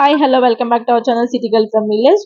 Hi hello welcome back to our channel city girl from village.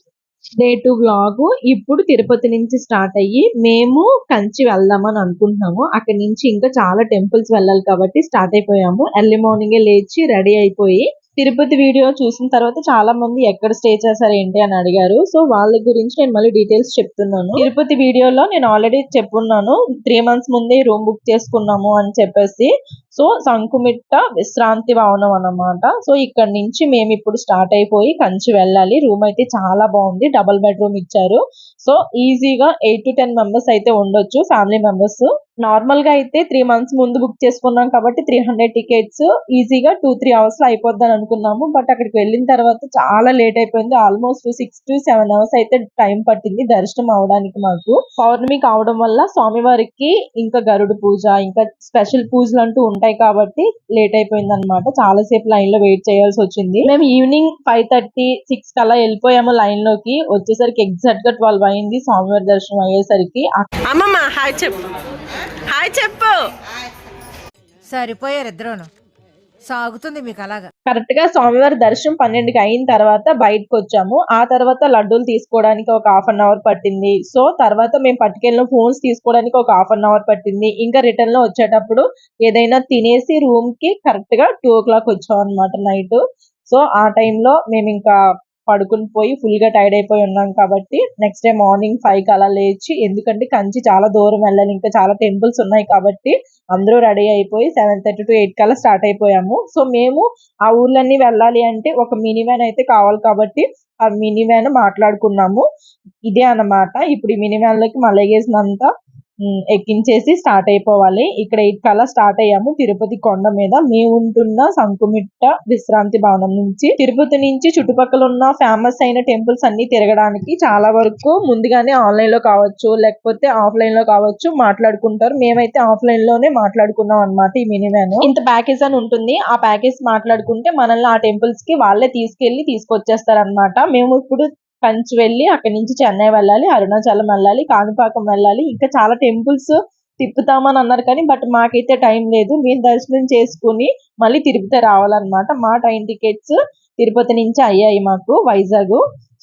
Day 2 vlog. ఇప్పుడు తిరుపతి నుంచి start అయ్యి మేము కంచి వెళ్దామని అనుకుంటున్నాము. అక్కడి నుంచి ఇంకా చాలా టెంపుల్స్ వెళ్ళాలి కాబట్టి స్టార్ట్ అయిపోయాము. ఎర్లీ మార్నింగే లేచి రెడీ అయిపోయి తిరుపతి వీడియో చూసిన తర్వాత చాలా మంది ఎక్కడ స్టే చేశారు ఏంటి అని అడిగారు. సో వాళ్ళ గురించి నేను మళ్ళీ డీటెయిల్స్ చెప్తున్నాను. తిరుపతి వీడియోలో నేను ఆల్రెడీ చెప్పున్నాను 3 months ముందే రూమ్ బుక్ చేసుకున్నాము అని చెప్పేసి. సో సంకుమిట్ట విశ్రాంతి భవనం అన్నమాట. సో ఇక్కడ నుంచి మేము ఇప్పుడు స్టార్ట్ అయిపోయి కంచి వెళ్ళాలి. రూమ్ అయితే చాలా బాగుంది, డబుల్ బెడ్రూమ్ ఇచ్చారు. సో ఈజీగా 8 to 10 మెంబర్స్ అయితే ఉండొచ్చు, ఫ్యామిలీ మెంబర్స్. నార్మల్ గా అయితే 3 months ముందు బుక్ చేసుకున్నాం కాబట్టి 300 టికెట్స్ ఈజీగా 2-3 hours లో అయిపోద్దని అనుకున్నాము. బట్ అక్కడికి వెళ్ళిన తర్వాత చాలా లేట్ అయిపోయింది. ఆల్మోస్ట్ 6 to 7 hours అయితే టైం పట్టింది దర్శనం అవడానికి. మాకు పౌర్ణమి కావడం వల్ల స్వామివారికి ఇంకా గరుడ పూజ, ఇంకా స్పెషల్ పూజలు అంటూ ఉంటాయి కాబట్టి లేట్ అయిపోయింది అనమాట. చాలా సేపు లైన్ లో వెయిట్ చేయాల్సి వచ్చింది. మేము ఈవినింగ్ 5:30, 6 కల్లా వెళ్ళిపోయాము లైన్ లోకి. వచ్చేసరికి ఎగ్జాక్ట్ గా 12 అయింది స్వామివారి దర్శనం అయ్యేసరికి. అమ్మమ్మ హాయ్ చెప్పు, హాయ్ చెప్పు. సరిపోయారు ఇద్దరును, సాగుతుంది మీకు అలాగా. కరెక్ట్ గా స్వామివారి దర్శనం 12కి అయిన తర్వాత బయటకు వచ్చాము. ఆ తర్వాత లడ్డూలు తీసుకోవడానికి ఒక 1/2 hour పట్టింది. సో తర్వాత మేము పట్టుకెళ్ళిన ఫోన్స్ తీసుకోవడానికి ఒక 1/2 hour పట్టింది. ఇంకా రిటర్న్ లో వచ్చేటప్పుడు ఏదైనా తినేసి రూమ్ కి కరెక్ట్ గా 2 o'clock వచ్చాం అనమాట నైట్. సో ఆ టైంలో మేము ఇంకా పడుకుని పోయి ఫుల్ గా టైర్డ్ అయిపోయి ఉన్నాం కాబట్టి నెక్స్ట్ డే మార్నింగ్ 5 అలా లేచి, ఎందుకంటే కంచి చాలా దూరం వెళ్ళాలి, ఇంకా చాలా టెంపుల్స్ ఉన్నాయి కాబట్టి అందరూ రెడీ అయిపోయి 7:30 to 8 కల్లా స్టార్ట్ అయిపోయాము. సో మేము ఆ ఊర్లన్నీ వెళ్ళాలి అంటే ఒక మినీ వ్యాన్ అయితే కావాలి కాబట్టి ఆ మినీ వ్యాన్ మాట్లాడుకున్నాము. ఇదే అన్నమాట. ఇప్పుడు ఈ మినీ వ్యాన్ లోకి మా లగేజ్ అంతా ఎక్కించేసి స్టార్ట్ అయిపోవాలి. ఇక్కడ 8 కల్లా స్టార్ట్ అయ్యాము తిరుపతి కొండ మీద. మేము ఉంటున్న సంకుమిట్ట విశ్రాంతి భవనం నుంచి. తిరుపతి నుంచి చుట్టుపక్కల ఉన్న ఫేమస్ అయిన టెంపుల్స్ అన్ని తిరగడానికి చాలా వరకు ముందుగానే ఆన్లైన్ లో కావచ్చు లేకపోతే ఆఫ్లైన్ లో కావచ్చు మాట్లాడుకుంటారు. మేమైతే ఆఫ్లైన్ లోనే మాట్లాడుకున్నాం అనమాట. ఈ మినీ వ్యాన్ ఇంత ప్యాకేజ్ అని ఉంటుంది. ఆ ప్యాకేజ్ మాట్లాడుకుంటే మనల్ని ఆ టెంపుల్స్ కి వాళ్ళే తీసుకెళ్లి తీసుకొచ్చేస్తారు అనమాట. మేము ఇప్పుడు కంచి వెళ్ళి అక్కడి నుంచి చెన్నై వెళ్ళాలి, అరుణాచలం వెళ్ళాలి, కాణిపాకం వెళ్ళాలి, ఇంకా చాలా టెంపుల్స్ తిప్పుతామని అన్నారు కానీ బట్ మాకైతే టైం లేదు. మేము దర్శనం చేసుకుని మళ్ళీ తిరుపతి రావాలన్నమాట. మా ట్రైన్ టికెట్స్ తిరుపతి నుంచి అయ్యాయి మాకు వైజాగ్.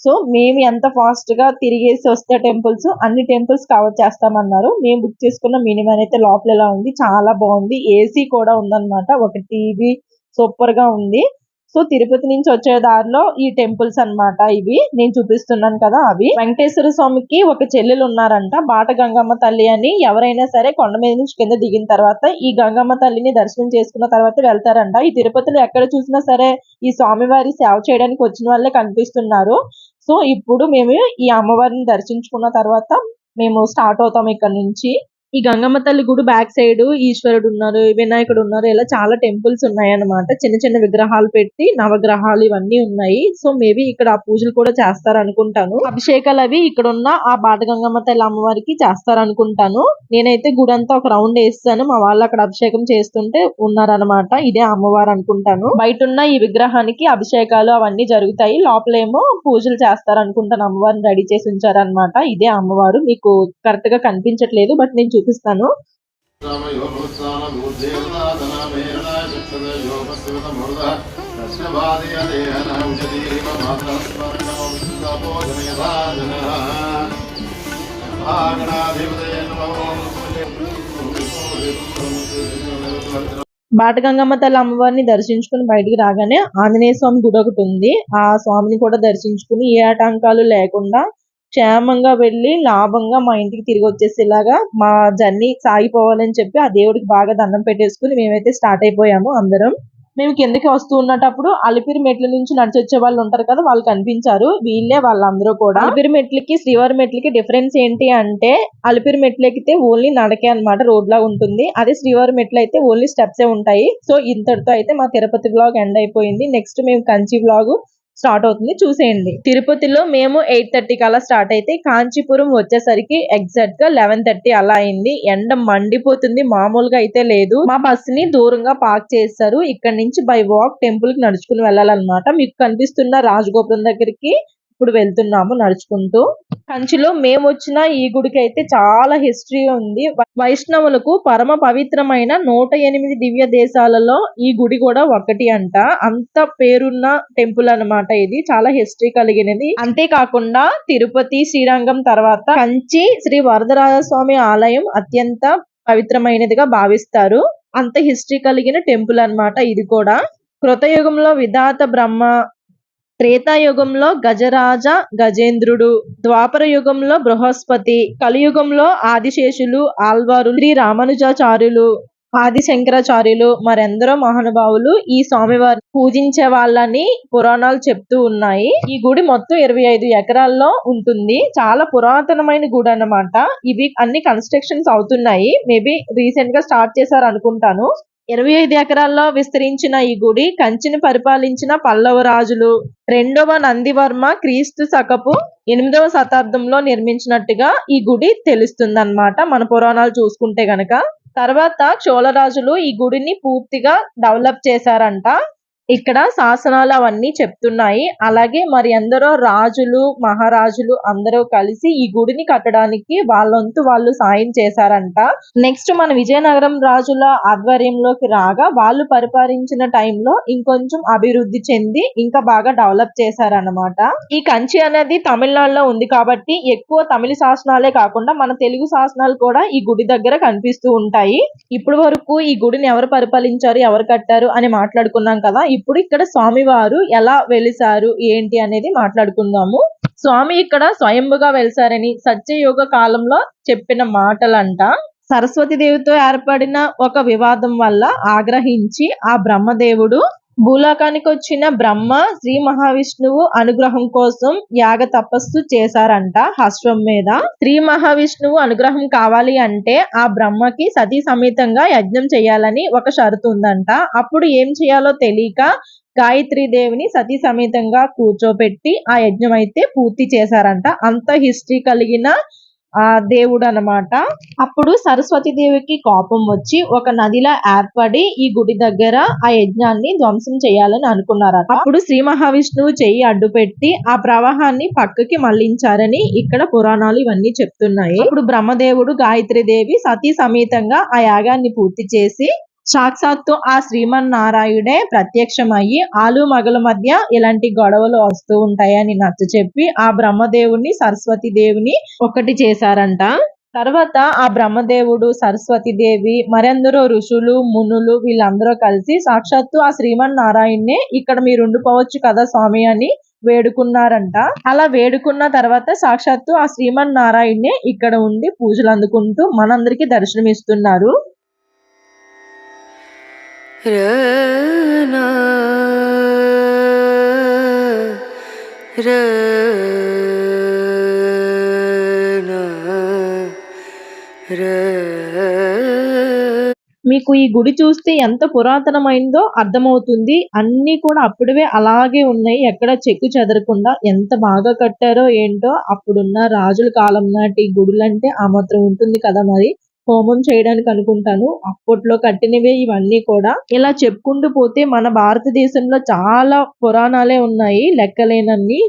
సో మేము ఎంత ఫాస్ట్ గా తిరిగేసి వస్తే టెంపుల్స్ అన్ని టెంపుల్స్ కవర్ చేస్తామన్నారు. మేము బుక్ చేసుకున్న మినిమం అయితే లోపల ఎలా ఉంది, చాలా బాగుంది. ఏసీ కూడా ఉందన్నమాట. ఒక టీవీ సూపర్ గా ఉంది. సో తిరుపతి నుంచి వచ్చే దారిలో ఈ టెంపుల్స్ అన్నమాట. ఇవి నేను చూపిస్తున్నాను కదా అవి. వెంకటేశ్వర స్వామికి ఒక చెల్లెలు ఉన్నారంట, బాట గంగమ్మ తల్లి అని. ఎవరైనా సరే కొండ మీద నుంచి కింద దిగిన తర్వాత ఈ గంగమ్మ తల్లిని దర్శనం చేసుకున్న తర్వాత వెళ్తారంట. ఈ తిరుపతిలో ఎక్కడ చూసినా సరే ఈ స్వామివారి సేవ చేయడానికి వచ్చిన వాళ్ళే కనిపిస్తున్నారు. సో ఇప్పుడు మేము ఈ అమ్మవారిని దర్శించుకున్న తర్వాత మేము స్టార్ట్ అవుతాం ఇక్కడ నుంచి. ఈ గంగమ్మ తల్లి గుడి బ్యాక్ సైడ్ ఈశ్వరుడు ఉన్నారు, వినాయకుడు ఉన్నారు, ఇలా చాలా టెంపుల్స్ ఉన్నాయి అన్నమాట. చిన్న చిన్న విగ్రహాలు పెట్టి నవగ్రహాలు ఇవన్నీ ఉన్నాయి. సో మేబీ ఇక్కడ ఆ పూజలు కూడా చేస్తారు అనుకుంటాను. అభిషేకాలు అవి ఇక్కడ ఉన్న ఆ బాట గంగమ్మ తల్లి అమ్మవారికి చేస్తారు అనుకుంటాను. నేనైతే గుడి అంతా ఒక రౌండ్ వేస్తాను. మా వాళ్ళు అక్కడ అభిషేకం చేస్తుంటే ఉన్నారనమాట. ఇదే అమ్మవారు అనుకుంటాను. బయట ఉన్న ఈ విగ్రహానికి అభిషేకాలు అవన్నీ జరుగుతాయి, లోపలేమో పూజలు చేస్తారు అనుకుంటాను. అమ్మవారిని రెడీ చేసి ఉంచారనమాట. ఇదే అమ్మవారు. మీకు కరెక్ట్ గా కనిపించట్లేదు బట్ నేను చూపిస్తాను. బాట గంగమ్మ తల్లి అమ్మవారిని దర్శించుకుని బయటికి రాగానే ఆంజనేయ స్వామి గుడి ఒకటి ఉంది. ఆ స్వామిని కూడా దర్శించుకుని ఏ ఆటంకాలు లేకుండా క్షేమంగా వెళ్ళి లాభంగా మా ఇంటికి తిరిగి వచ్చేసేలాగా మా జర్నీ సాగిపోవాలని చెప్పి ఆ దేవుడికి బాగా దండం పెట్టేసుకుని మేమైతే స్టార్ట్ అయిపోయాము అందరం. మేము కిందకి వస్తూ ఉన్నప్పుడు అలిపిరి మెట్ల నుంచి నడిచి వచ్చే వాళ్ళు ఉంటారు కదా, వాళ్ళు కనిపించారు. వీళ్ళే వాళ్ళందరూ కూడా. అలిపిరి మెట్లకి శ్రీవారి మెట్లకి డిఫరెన్స్ ఏంటి అంటే అలిపిరి మెట్లు ఎక్కితే ఓన్లీ నడకే అన్నమాట, రోడ్ లా ఉంటుంది. అదే శ్రీవారి మెట్లు అయితే ఓన్లీ స్టెప్సే ఉంటాయి. సో ఇంతటితో అయితే మా తిరుపతి వ్లాగ్ ఎండ్ అయిపోయింది. నెక్స్ట్ మేము కంచి వ్లాగ్ స్టార్ట్ అవుతుంది, చూసేయండి. తిరుపతిలో మేము 8:30 కల్లా స్టార్ట్ అయితే కాంచీపురం వచ్చేసరికి ఎగ్జాక్ట్ గా 11:30 అలా అయింది. ఎండ మండిపోతుంది, మామూలుగా అయితే లేదు. మా బస్ ని దూరంగా పార్క్ చేస్తారు. ఇక్కడ నుంచి బై వాక్ టెంపుల్ కి నడుచుకుని వెళ్ళాలన్నమాట. మీకు కనిపిస్తున్న రాజగోపురం దగ్గరికి ఇప్పుడు వెళ్తున్నాము నడుచుకుంటూ. కంచిలో మేము వచ్చిన ఈ గుడికి అయితే చాలా హిస్టరీ ఉంది. వైష్ణవులకు పరమ పవిత్రమైన 108 దివ్య దేశాలలో ఈ గుడి కూడా ఒకటి అంట. అంత పేరున్న టెంపుల్ అన్నమాట ఇది. చాలా హిస్టరీ కలిగినది. అంతేకాకుండా తిరుపతి, శ్రీరంగం తర్వాత కంచి శ్రీ వరదరాజస్వామి ఆలయం అత్యంత పవిత్రమైనదిగా భావిస్తారు. అంత హిస్టరీ కలిగిన టెంపుల్ అన్నమాట ఇది కూడా. కృతయుగంలో విధాత బ్రహ్మ, త్రేతాయుగంలో గజరాజ గజేంద్రుడు, ద్వాపర యుగంలో బృహస్పతి, కలియుగంలో ఆదిశేషులు, ఆల్వారు, శ్రీ రామానుజాచార్యులు, ఆది శంకరాచార్యులు మరెందరో మహానుభావులు ఈ స్వామివారిని పూజించే వాళ్ళని పురాణాలు చెప్తూ ఉన్నాయి. ఈ గుడి మొత్తం 25 ఎకరాల్లో ఉంటుంది. చాలా పురాతనమైన గుడి అన్నమాట. ఇవి అన్ని కన్స్ట్రక్షన్స్ అవుతున్నాయి. మేబీ రీసెంట్ గా స్టార్ట్ చేశారు అనుకుంటాను. 25 ఎకరాల్లో విస్తరించిన ఈ గుడి కంచిని పరిపాలించిన పల్లవ రాజులు 2వ నందివర్మ క్రీస్తు శకపు 8వ శతాబ్దంలో నిర్మించినట్టుగా ఈ గుడి తెలుస్తుందన్నమాట మన పురాణాలు చూసుకుంటే గనక. తర్వాత చోళరాజులు ఈ గుడిని పూర్తిగా డెవలప్ చేశారంట. ఇక్కడ శాసనాలు అవన్నీ చెప్తున్నాయి. అలాగే మరి ఎందరో రాజులు, మహారాజులు అందరూ కలిసి ఈ గుడిని కట్టడానికి వాళ్ళంతు వాళ్ళు సాయం చేశారంట. నెక్స్ట్ మన విజయనగరం రాజుల ఆధ్వర్యంలోకి రాగా వాళ్ళు పరిపాలించిన టైంలో ఇంకొంచెం అభివృద్ధి చెంది ఇంకా బాగా డెవలప్ చేశారన్నమాట. ఈ కంచి అనేది తమిళనాడులో ఉంది కాబట్టి ఎక్కువ తమిళ శాసనాలే కాకుండా మన తెలుగు శాసనాలు కూడా ఈ గుడి దగ్గర కనిపిస్తూ ఉంటాయి. ఇప్పుడు వరకు ఈ గుడిని ఎవరు పరిపాలించారు, ఎవరు కట్టారు అని మాట్లాడుకున్నాం కదా. ఇప్పుడు ఇక్కడ స్వామివారు ఎలా వెలిసారు ఏంటి అనేది మాట్లాడుకుందాము. స్వామి ఇక్కడ స్వయంభుగా వెలిసారని సత్యయుగ కాలంలో చెప్పిన మాటలంట. సరస్వతి దేవితో ఏర్పడిన ఒక వివాదం వల్ల ఆగ్రహించి ఆ బ్రహ్మదేవుడు భూలోకానికి వచ్చిన బ్రహ్మ శ్రీ మహావిష్ణువు అనుగ్రహం కోసం యాగ తపస్సు చేశారంట అశ్వం మీద. శ్రీ మహావిష్ణువు అనుగ్రహం కావాలి అంటే ఆ బ్రహ్మకి సతీ సమేతంగా యజ్ఞం చేయాలని ఒక షరతు ఉందంట. అప్పుడు ఏం చేయాలో తెలియక గాయత్రీ దేవిని సతీ సమేతంగా కూర్చోపెట్టి ఆ యజ్ఞం అయితే పూర్తి చేశారంట. అంత హిస్టరీ కలిగిన ఆ దేవుడు అన్నమాట. అప్పుడు సరస్వతి దేవికి కోపం వచ్చి ఒక నదిలా ఏర్పడి ఈ గుడి దగ్గర ఆ యజ్ఞాన్ని ధ్వంసం చేయాలని అనుకున్నారట. అప్పుడు శ్రీ మహావిష్ణువు చెయ్యి అడ్డు పెట్టి ఆ ప్రవాహాన్ని పక్కకి మళ్లించారని ఇక్కడ పురాణాలు ఇవన్నీ చెప్తున్నాయి. అప్పుడు బ్రహ్మదేవుడు, గాయత్రి దేవి సతీ సమేతంగా ఆ యాగాన్ని పూర్తి చేసి సాక్షాత్తు ఆ శ్రీమన్నారాయుడే ప్రత్యక్షమయ్యి ఆలు మగల మధ్య ఇలాంటి గొడవలు వస్తూ ఉంటాయని నచ్చ చెప్పి ఆ బ్రహ్మదేవుని సరస్వతి దేవిని ఒకటి చేశారంట. తర్వాత ఆ బ్రహ్మదేవుడు, సరస్వతి దేవి మరెందరో ఋషులు, మునులు వీళ్ళందరూ కలిసి సాక్షాత్తు ఆ శ్రీమన్నారాయణ్ణే ఇక్కడ మీరు ఉండిపోవచ్చు కదా స్వామి అని వేడుకున్నారంట. అలా వేడుకున్న తర్వాత సాక్షాత్తు ఆ శ్రీమన్నారాయణ్ణే ఇక్కడ ఉండి పూజలు అందుకుంటూ మనందరికీ దర్శనమిస్తున్నారు. మీకు ఈ గుడి చూస్తే ఎంత పురాతనమైందో అర్థమవుతుంది. అన్ని కూడా అప్పుడువే అలాగే ఉన్నాయి. ఎక్కడ చెక్కు చెదరకుండా ఎంత బాగా కట్టారో ఏంటో. అప్పుడున్న రాజుల కాలం నాటి గుడులంటే ఆ మాత్రం ఉంటుంది కదా. మరి హోమం చేయడానికి అనుకుంటాను. అప్పట్లో కట్టినవే ఇవన్నీ కూడా. ఇలా చెప్పుకుంటూ పోతే మన భారతదేశంలో చాలా పురాణాలే ఉన్నాయి లెక్కలేనన్ని.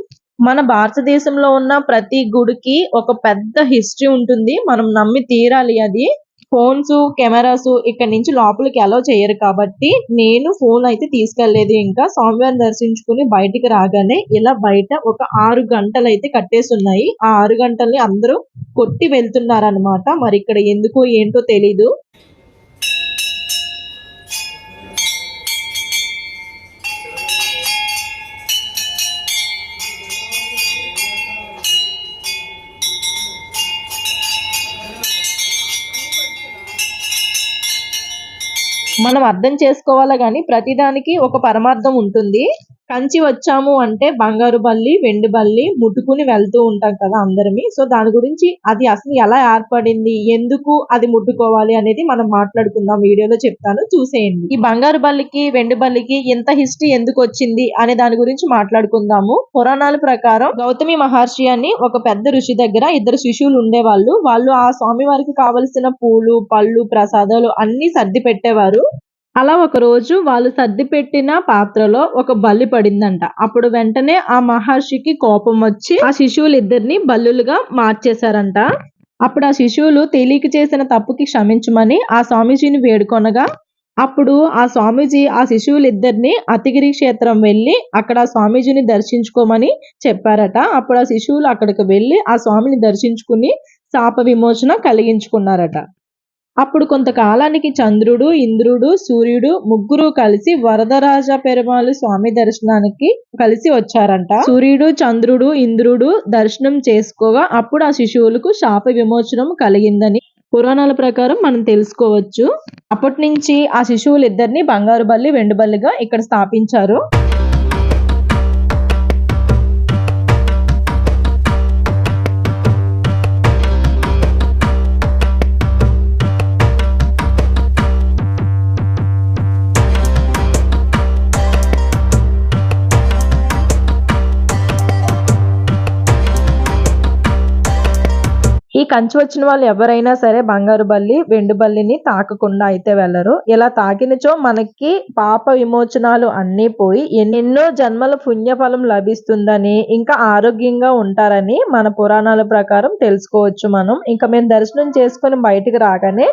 మన భారతదేశంలో ఉన్న ప్రతి గుడికి ఒక పెద్ద హిస్టరీ ఉంటుంది. మనం నమ్మి తీరాలి అది. ఫోన్స్, కెమెరాస్ ఇక్కడ నుంచి లోపలికి అలౌ చేయరు కాబట్టి నేను ఫోన్ అయితే తీసుకెళ్లేదు. ఇంకా స్వామివారిని దర్శించుకుని బయటికి రాగానే ఇలా బయట ఒక 6 గంటలు అయితే కట్టేసి ఉన్నాయి. ఆ 6 గంటల్ని అందరూ కొట్టి వెళ్తున్నారనమాట. మరి ఇక్కడ ఎందుకో ఏంటో తెలీదు. మనం అర్థం చేసుకోవాలా గాని ప్రతిదానికి ఒక పరమార్థం ఉంటుంది. కంచి వచ్చాము అంటే బంగారు బల్లి, వెండి బల్లి ముట్టుకుని వెళ్తూ ఉంటాం కదా అందరమి. సో దాని గురించి అది అసలు ఎలా ఏర్పడింది, ఎందుకు అది ముట్టుకోవాలి అనేది మనం మాట్లాడుకుందాం. వీడియోలో చెప్తాను, చూసేయండి. ఈ బంగారు బల్లికి, వెండి బల్లికి ఎంత హిస్టరీ ఎందుకు వచ్చింది అనే దాని గురించి మాట్లాడుకుందాము. పురాణాల ప్రకారం గౌతమి మహర్షి అని ఒక పెద్ద ఋషి దగ్గర 2 శిష్యులు ఉండేవాళ్ళు. వాళ్ళు ఆ స్వామి వారికి కావలసిన పూలు, పళ్ళు, ప్రసాదాలు అన్ని సర్ది పెట్టేవారు. అలా ఒక రోజు వాళ్ళు సర్ది పెట్టిన పాత్రలో ఒక బల్లి పడిందంట. అప్పుడు వెంటనే ఆ మహర్షికి కోపం వచ్చి ఆ శిశువులిద్దరిని బల్లులుగా మార్చేశారంట. అప్పుడు ఆ శిశువులు తెలియక చేసిన తప్పుకి క్షమించమని ఆ స్వామీజీని వేడుకొనగా, అప్పుడు ఆ స్వామీజీ ఆ శిశువులిద్దరిని అతిగిరి క్షేత్రం వెళ్ళి అక్కడ ఆ స్వామీజీని దర్శించుకోమని చెప్పారట. అప్పుడు ఆ శిశువులు అక్కడికి వెళ్ళి ఆ స్వామిని దర్శించుకుని శాప విమోచన కలిగించుకున్నారట. అప్పుడు కొంతకాలానికి చంద్రుడు, ఇంద్రుడు, సూర్యుడు ముగ్గురు కలిసి వరదరాజ పెరుమాళ్ స్వామి దర్శనానికి కలిసి వచ్చారంట. సూర్యుడు, చంద్రుడు, ఇంద్రుడు దర్శనం చేసుకోగా అప్పుడు ఆ శిశువులకు శాప విమోచనం కలిగిందని పురాణాల ప్రకారం మనం తెలుసుకోవచ్చు. అప్పటి నుంచి ఆ శిశువులిద్దరిని బంగారు బల్లి, వెండి బల్లిగా ఇక్కడ స్థాపించారు. ఈ కంచి వచ్చిన వాళ్ళు ఎవరైనా సరే బంగారు బల్లి, వెండి బల్లిని తాకకుండా అయితే వెళ్ళరు. ఇలా తాకినచో మనకి పాప విమోచనాలు అన్నీ పోయి ఎన్నెన్నో జన్మల పుణ్యఫలం లభిస్తుందని, ఇంకా ఆరోగ్యంగా ఉంటారని మన పురాణాల ప్రకారం తెలుసుకోవచ్చు మనం. ఇంకా మేము దర్శనం చేసుకుని బయటికి రాగానే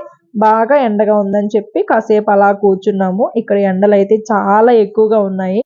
బాగా ఎండగా ఉందని చెప్పి కాసేపు అలా కూర్చున్నాము. ఇక్కడ ఎండలు అయితే చాలా ఎక్కువగా ఉన్నాయి.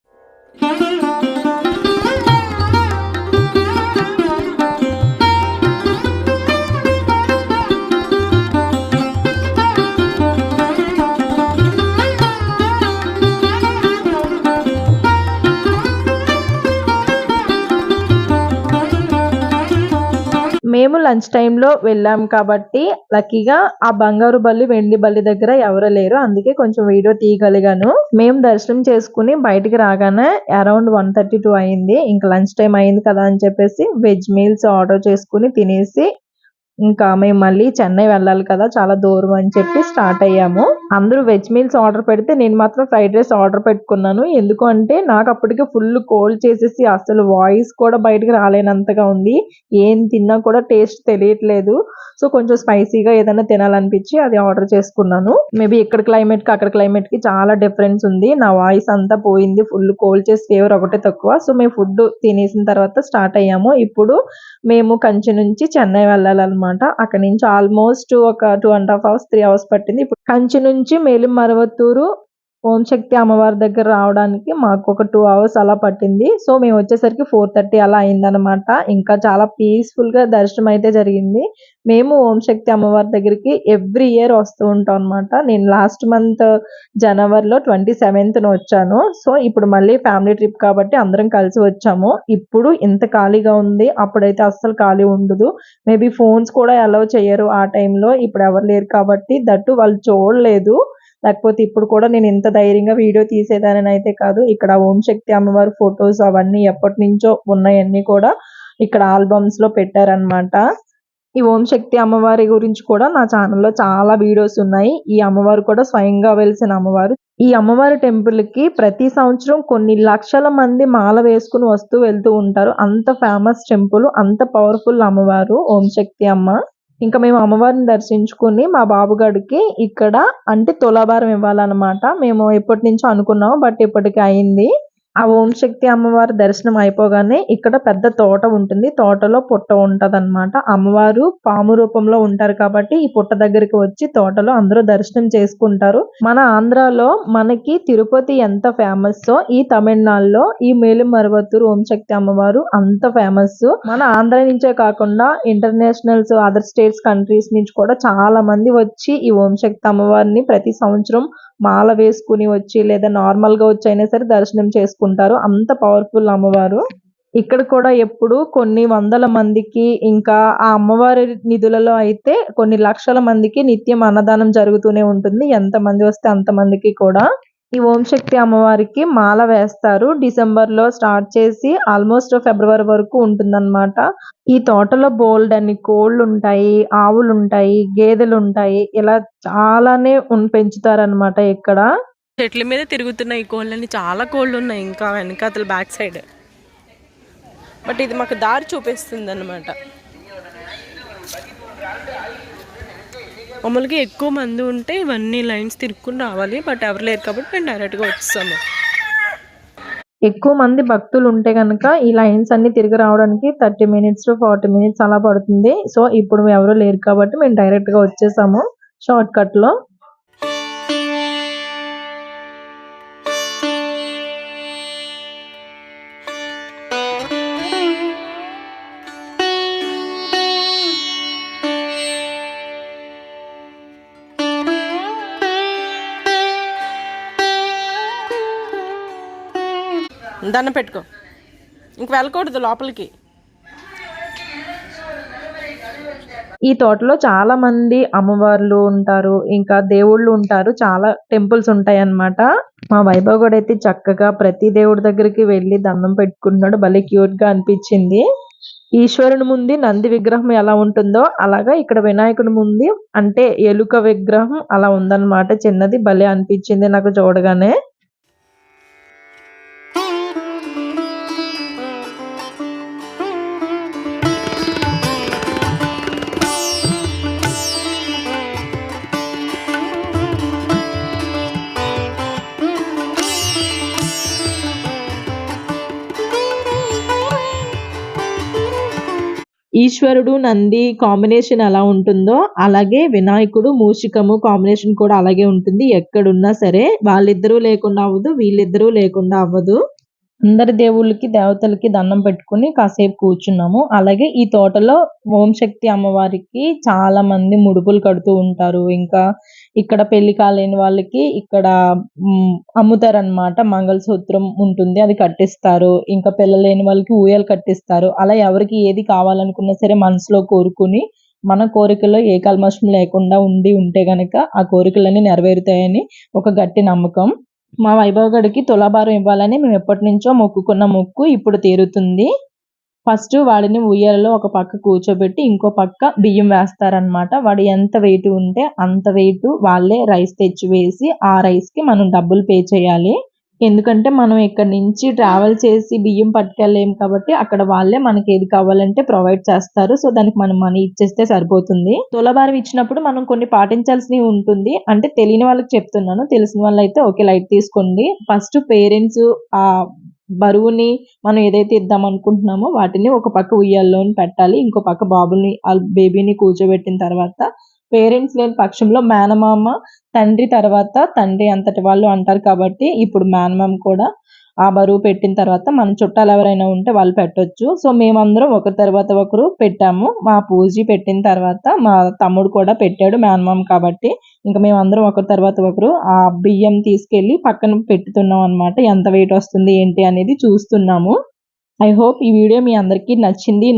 మేము లంచ్ టైంలో వెళ్ళాం కాబట్టి లక్కీగా ఆ బంగారు బల్లి, వెండి బల్లి దగ్గర ఎవరు లేరు. అందుకే కొంచెం వీడియో తీయగలిగాను. మేము దర్శనం చేసుకుని బయటికి రాగానే అరౌండ్ 1:32 అయింది. ఇంకా లంచ్ టైం అయింది కదా అని చెప్పేసి వెజ్ మీల్స్ ఆర్డర్ చేసుకుని తినేసి ఇంకా మేము మళ్ళీ చెన్నై వెళ్ళాలి కదా, చాలా దూరం అని చెప్పి స్టార్ట్ అయ్యాము. అందరూ వెజ్ మీల్స్ ఆర్డర్ పెడితే నేను మాత్రం ఫ్రైడ్ రైస్ ఆర్డర్ పెట్టుకున్నాను. ఎందుకు అంటే నాకు అప్పటికే ఫుల్ కోల్డ్ చేసేసి అసలు వాయిస్ కూడా బయటకు రాలేనంతగా ఉంది. ఏం తిన్నా కూడా టేస్ట్ తెలియట్లేదు. సో కొంచెం స్పైసీగా ఏదైనా తినాలనిపించి అది ఆర్డర్ చేసుకున్నాను. మేబీ ఇక్కడ క్లైమేట్ కి అక్కడ క్లైమేట్ కి చాలా డిఫరెన్స్ ఉంది. నా వాయిస్ అంతా పోయింది, ఫుల్ కోల్డ్ చేసి ఫీవర్ ఒకటే తక్కువ. సో మేము ఫుడ్ తినేసిన తర్వాత స్టార్ట్ అయ్యాము. ఇప్పుడు మేము కంచి నుంచి చెన్నై వెళ్ళాలన్నమాట. అక్కడ నుంచి ఆల్మోస్ట్ ఒక 2.5 hours 3 hours పట్టింది. ఇప్పుడు కంచి నుంచి మేలిమరువత్తూరు ఓం శక్తి అమ్మవారి దగ్గర రావడానికి మాకు ఒక 2 hours అలా పట్టింది. సో మేము వచ్చేసరికి 4:30 అలా అయిందనమాట. ఇంకా చాలా పీస్ఫుల్ గా దర్శనం అయితే జరిగింది. మేము ఓం శక్తి అమ్మవారి దగ్గరికి ఎవ్రీ ఇయర్ వస్తూ ఉంటాం అనమాట. నేను లాస్ట్ మంత్ జనవరిలో 27th వచ్చాను. సో ఇప్పుడు మళ్ళీ ఫ్యామిలీ ట్రిప్ కాబట్టి అందరం కలిసి వచ్చాము. ఇప్పుడు ఇంత ఖాళీగా ఉంది, అప్పుడైతే అస్సలు ఖాళీ ఉండదు. మేబీ ఫోన్స్ కూడా అలౌ చేయరు ఆ టైంలో. ఇప్పుడు ఎవరు లేరు కాబట్టి దట్టు వాళ్ళు చూడలేదు. లేకపోతే ఇప్పుడు కూడా నేను ఇంత ధైర్యంగా వీడియో తీసేదానని అయితే కాదు. ఇక్కడ ఓం శక్తి అమ్మవారి ఫొటోస్ అవన్నీ ఎప్పటి నుంచో ఉన్నాయన్నీ కూడా ఇక్కడ ఆల్బమ్స్ లో పెట్టారనమాట. ఈ ఓం శక్తి అమ్మవారి గురించి కూడా నా ఛానల్లో చాలా వీడియోస్ ఉన్నాయి. ఈ అమ్మవారు కూడా స్వయంగా వెలిసిన అమ్మవారు. ఈ అమ్మవారి టెంపుల్ కి ప్రతి సంవత్సరం కొన్ని లక్షల మంది మాల వేసుకుని వస్తూ వెళ్తూ ఉంటారు. అంత ఫేమస్ టెంపుల్, అంత పవర్ఫుల్ అమ్మవారు ఓం శక్తి అమ్మ. ఇంకా మేము అమ్మవారిని దర్శించుకుని మా బాబుగాడికి ఇక్కడ అంటే తులాభారం ఇవ్వాలన్నమాట. మేము ఎప్పటి నుంచో అనుకున్నాము, బట్ ఇప్పటికి అయింది. ఆ ఓం శక్తి అమ్మవారి దర్శనం అయిపోగానే ఇక్కడ పెద్ద తోట ఉంటుంది. తోటలో పుట్ట ఉంటదన్నమాట. అమ్మవారు పాము రూపంలో ఉంటారు కాబట్టి ఈ పుట్ట దగ్గరికి వచ్చి తోటలో అందరూ దర్శనం చేసుకుంటారు. మన ఆంధ్రాలో మనకి తిరుపతి ఎంత ఫేమస్, ఈ తమిళనాడులో ఈ మేలిమరువత్తూరు ఓం శక్తి అమ్మవారు అంత ఫేమస్. మన ఆంధ్ర నుంచే కాకుండా ఇంటర్నేషనల్స్, అదర్ స్టేట్స్, కంట్రీస్ నుంచి కూడా చాలా మంది వచ్చి ఈ ఓం శక్తి అమ్మవారిని ప్రతి సంవత్సరం మాల వేసుకుని వచ్చి లేదా నార్మల్ గా వచ్చి అయినా సరే దర్శనం చేసుకుంటారు. అంత పవర్ఫుల్ అమ్మవారు. ఇక్కడ కూడా ఎప్పుడు కొన్ని వందల మందికి, ఇంకా ఆ అమ్మవారి నిధులలో అయితే కొన్ని లక్షల మందికి నిత్యం అన్నదానం జరుగుతూనే ఉంటుంది. ఎంత మంది వస్తే అంత మందికి కూడా. ఈ ఓం శక్తి అమ్మవారికి మాల వేస్తారు. డిసెంబర్ లో స్టార్ట్ చేసి ఆల్మోస్ట్ ఫిబ్రవరి వరకు ఉంటుందన్నమాట. ఈ తోటలో బోల్డ్ అన్ని కోళ్ళు ఉంటాయి, ఆవులు ఉంటాయి, గేదెలు ఉంటాయి. ఇలా చాలానే పెంచుతారనమాట ఇక్కడ. చెట్ల మీద తిరుగుతున్న ఈ కోళ్ళని చాలా కోళ్ళు ఉన్నాయి ఇంకా వెనకాతల బ్యాక్ సైడ్. బట్ ఇది మాకు దారి చూపిస్తుంది అనమాట. మామూలుగా ఎక్కువ మంది ఉంటే ఇవన్నీ లైన్స్ తిరుక్కుని రావాలి, బట్ ఎవరు లేరు కాబట్టి మేము డైరెక్ట్గా వచ్చేసాము. ఎక్కువ మంది భక్తులు ఉంటే కనుక ఈ లైన్స్ అన్ని తిరిగి రావడానికి 30 minutes to 40 minutes అలా పడుతుంది. సో ఇప్పుడు ఎవరు లేరు కాబట్టి మేము డైరెక్ట్గా వచ్చేసాము షార్ట్ కట్లో. దండం పెట్టుకో, ఇంక వెళ్ళకూడదు లోపలికి. ఈ తోటలో చాలా మంది అమ్మవార్లు ఉంటారు, ఇంకా దేవుళ్ళు ఉంటారు, చాలా టెంపుల్స్ ఉంటాయి అన్నమాట. మా వైభవ్ కూడా అయితే చక్కగా ప్రతి దేవుడి దగ్గరికి వెళ్ళి దండం పెట్టుకుంటున్నాడు. భలే క్యూట్ గా అనిపించింది. ఈశ్వరుని ముందు నంది విగ్రహం ఎలా ఉంటుందో అలాగా ఇక్కడ వినాయకుడి ముందు అంటే ఎలుక విగ్రహం అలా ఉందన్నమాట, చిన్నది. భలే అనిపించింది నాకు చూడగానే. ఈశ్వరుడు నంది కాంబినేషన్ ఎలా ఉంటుందో అలాగే వినాయకుడు మూషికము కాంబినేషన్ కూడా అలాగే ఉంటుంది. ఎక్కడున్నా సరే వాళ్ళిద్దరూ లేకుండా అవ్వదు, వీళ్ళిద్దరూ లేకుండా అవ్వదు. అందరి దేవుళ్ళకి దేవతలకి దండం పెట్టుకుని కాసేపు కూర్చున్నాము. అలాగే ఈ తోటలో ఓం శక్తి అమ్మవారికి చాలా మంది ముడుపులు కడుతూ ఉంటారు. ఇంకా ఇక్కడ పెళ్లి కాలేని వాళ్ళకి ఇక్కడ అమ్ముతారన్నమాట. మంగళసూత్రం ఉంటుంది, అది కట్టిస్తారు. ఇంకా పిల్లలేని వాళ్ళకి ఊయలు కట్టిస్తారు. అలా ఎవరికి ఏది కావాలనుకున్నా సరే మనసులో కోరుకుని మన కోరికల్లో ఏ కల్మషం లేకుండా ఉంటే గనక ఆ కోరికలన్నీ నెరవేరుతాయని ఒక గట్టి నమ్మకం. మా వైభవ్ గడికి తులాభారం ఇవ్వాలని మేము ఎప్పటి నుంచో మొక్కుకున్న మొక్కు ఇప్పుడు తీరుతుంది. ఫస్ట్ వాడిని ఉయ్యాలలో ఒక పక్క కూర్చోబెట్టి ఇంకో పక్క బియ్యం వేస్తారనమాట. వాడు ఎంత వెయిట్ ఉంటే అంత వెయిట్ వాళ్ళే రైస్ తెచ్చి వేసి ఆ రైస్ కి మనం డబ్బులు పే చేయాలి. ఎందుకంటే మనం ఇక్కడ నుంచి ట్రావెల్ చేసి బియ్యం పట్టుకెళ్ళలేం కాబట్టి అక్కడ వాళ్ళే మనకి ఏది కావాలంటే ప్రొవైడ్ చేస్తారు. సో దానికి మనం మనీ ఇచ్చేస్తే సరిపోతుంది. తులాభారం ఇచ్చినప్పుడు మనం కొన్ని పాటించాల్సినవి ఉంటుంది. అంటే తెలియని వాళ్ళకి చెప్తున్నాను, తెలిసిన వాళ్ళు అయితే ఓకే లైట్ తీసుకోండి. ఫస్ట్ పేరెంట్స్ ఆ బరువుని మనం ఏదైతే ఇద్దాం అనుకుంటున్నామో వాటిని ఒక పక్క ఉయ్యాల్లోని పెట్టాలి, ఇంకో పక్క బాబుని ఆ బేబీని కూర్చోబెట్టిన తర్వాత పేరెంట్స్ లేని పక్షంలో మేనమామ, తండ్రి తర్వాత తండ్రి అంతటి వాళ్ళు అంటారు కాబట్టి ఇప్పుడు మేనమామ కూడా ఆ బరువు పెట్టిన తర్వాత మన చుట్టాలు ఎవరైనా ఉంటే వాళ్ళు పెట్టొచ్చు. సో మేమందరం ఒకరి తర్వాత ఒకరు పెట్టాము. మా పూజ పెట్టిన తర్వాత మా తమ్ముడు కూడా పెట్టాడు మేనమామ కాబట్టి. ఇంకా మేమందరం ఒకరి తర్వాత ఒకరు ఆ బియ్యం తీసుకెళ్లి పక్కన పెట్టుతున్నాం అన్నమాట. ఎంత వెయిట్ వస్తుంది ఏంటి అనేది చూస్తున్నాము. ఐ హోప్ ఈ వీడియో మీ అందరికీ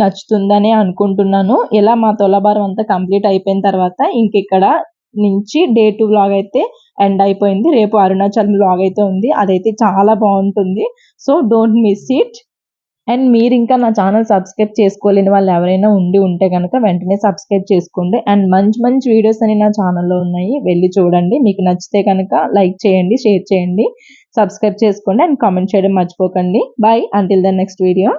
నచ్చుతుందని అనుకుంటున్నాను. ఇలా మా తులాభారం అంతా కంప్లీట్ అయిపోయిన తర్వాత ఇంకిక్కడ నుంచి డే 2 వ్లాగ్ అయితే ఎండ్ అయిపోయింది. రేపు అరుణాచల్ వ్లాగ్ అయితే ఉంది, అదైతే చాలా బాగుంటుంది. So don't miss it. And మీరు ఇంకా నా ఛానల్ సబ్స్క్రైబ్ చేసుకోలేని వాళ్ళు ఎవరైనా ఉంటే కనుక వెంటనే సబ్స్క్రైబ్ చేసుకోండి. అండ్ మంచి మంచి వీడియోస్ అని నా ఛానల్లో ఉన్నాయి, వెళ్ళి చూడండి. మీకు నచ్చితే కనుక లైక్ చేయండి, షేర్ చేయండి, సబ్స్క్రైబ్ చేసుకోండి అండ్ కామెంట్ చేయడం మర్చిపోకండి. Bye until the next video.